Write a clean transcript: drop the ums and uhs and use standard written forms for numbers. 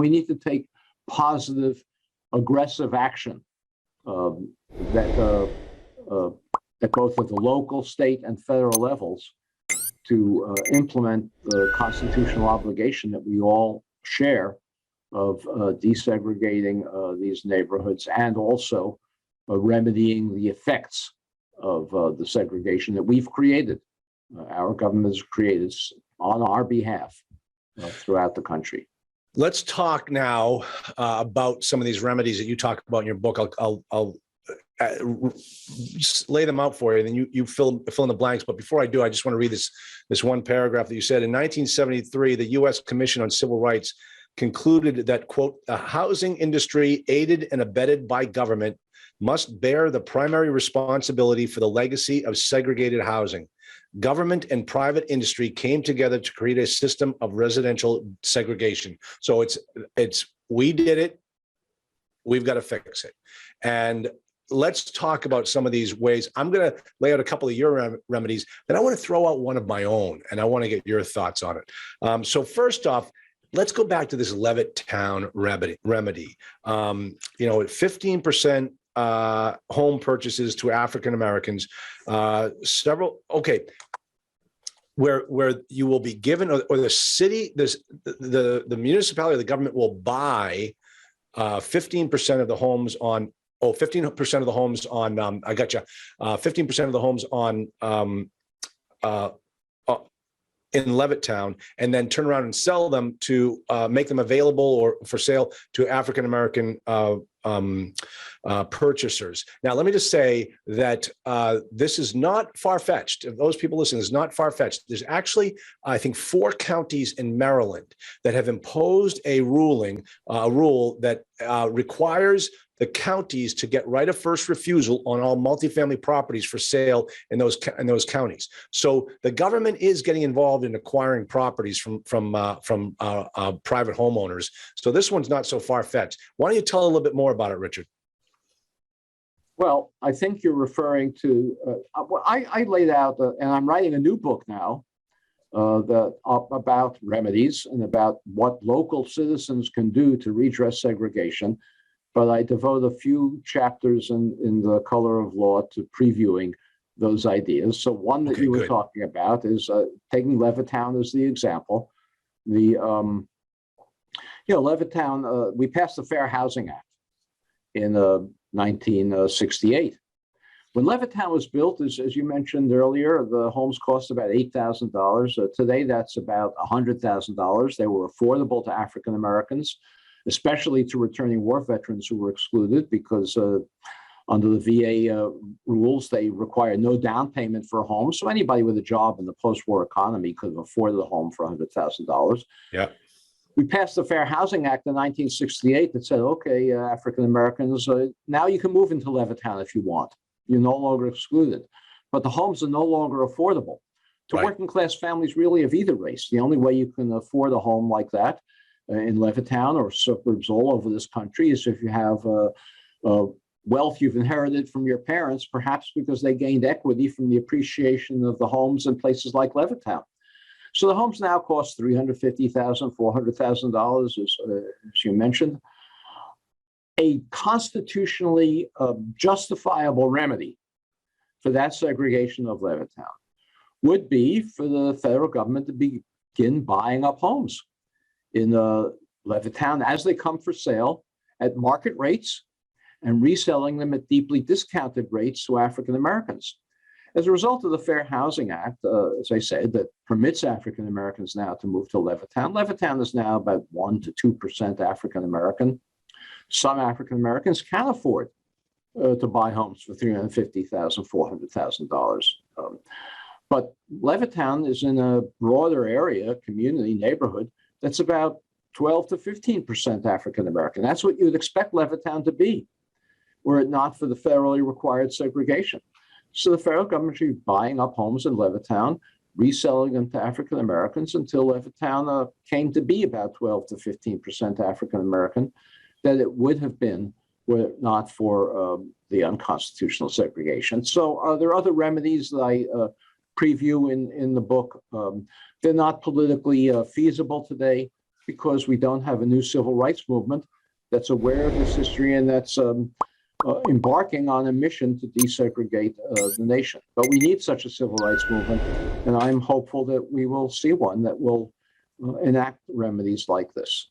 we need to take positive, aggressive action that both at the local, state, and federal levels to implement the constitutional obligation that we all share of desegregating these neighborhoods and also remedying the effects of the segregation that we've created. Our government has created on our behalf throughout the country. Let's talk now about some of these remedies that you talk about in your book. I'll just lay them out for you, and then you fill in the blanks. But before I do, I just want to read this one paragraph that you said. In 1973, the U.S. Commission on Civil Rights concluded that, quote, the housing industry aided and abetted by government must bear the primary responsibility for the legacy of segregated housing. Government and private industry came together to create a system of residential segregation. So it's we did it, we've got to fix it. And let's talk about some of these ways. I'm going to lay out a couple of your remedies, then I want to throw out one of my own, and I want to get your thoughts on it. So first off, let's go back to this Levittown remedy. 15% home purchases to African Americans, where you will be given, or the city, the municipality or the government will buy 15% of the homes on. 15% of the homes on. 15% of the homes on in Levittown, and then turn around and sell them to make them available or for sale to African American purchasers. Now, let me just say that this is not far-fetched. If those people listening, it's not far-fetched. There's actually, I think, 4 counties in Maryland that have imposed a rule that requires the counties to get right of first refusal on all multifamily properties for sale in those counties. So the government is getting involved in acquiring properties from private homeowners. So this one's not so far-fetched. Why don't you tell a little bit more about it, Richard? Well, I think you're referring to, I laid out, and I'm writing a new book now about remedies and about what local citizens can do to redress segregation. But I devote a few chapters in the Color of Law to previewing those ideas. So one that you were talking about is taking Levittown as the example. Levittown, we passed the Fair Housing Act in 1968. When Levittown was built, as you mentioned earlier, the homes cost about $8,000. Today, that's about $100,000. They were affordable to African Americans, especially to returning war veterans who were excluded because under the VA rules, they require no down payment for a home. So anybody with a job in the post-war economy could have afforded a home for $100,000. Yeah. We passed the Fair Housing Act in 1968 that said, okay, African Americans, now you can move into Levittown if you want. You're no longer excluded. But the homes are no longer affordable to working class families really of either race. The only way you can afford a home like that in Levittown or suburbs all over this country is if you have wealth you've inherited from your parents, perhaps because they gained equity from the appreciation of the homes in places like Levittown. So the homes now cost $350,000, $400,000, as you mentioned. A constitutionally justifiable remedy for that segregation of Levittown would be for the federal government to begin buying up homes in Levittown as they come for sale at market rates and reselling them at deeply discounted rates to African Americans. As a result of the Fair Housing Act, as I said, that permits African Americans now to move to Levittown. Levittown is now about 1% to 2% African American. Some African Americans can afford to buy homes for $350,000, $400,000. But Levittown is in a broader area, community, neighborhood, that's about 12 to 15% African American. That's what you would expect Levittown to be, were it not for the federally required segregation. So the federal government should be buying up homes in Levittown, reselling them to African Americans until Levittown came to be about 12 to 15% African American, that it would have been were it not for the unconstitutional segregation. So there are other remedies that I preview in the book. They're not politically feasible today. because we don't have a new civil rights movement that's aware of this history and that's embarking on a mission to desegregate the nation. But we need such a civil rights movement, and I'm hopeful that we will see one that will enact remedies like this.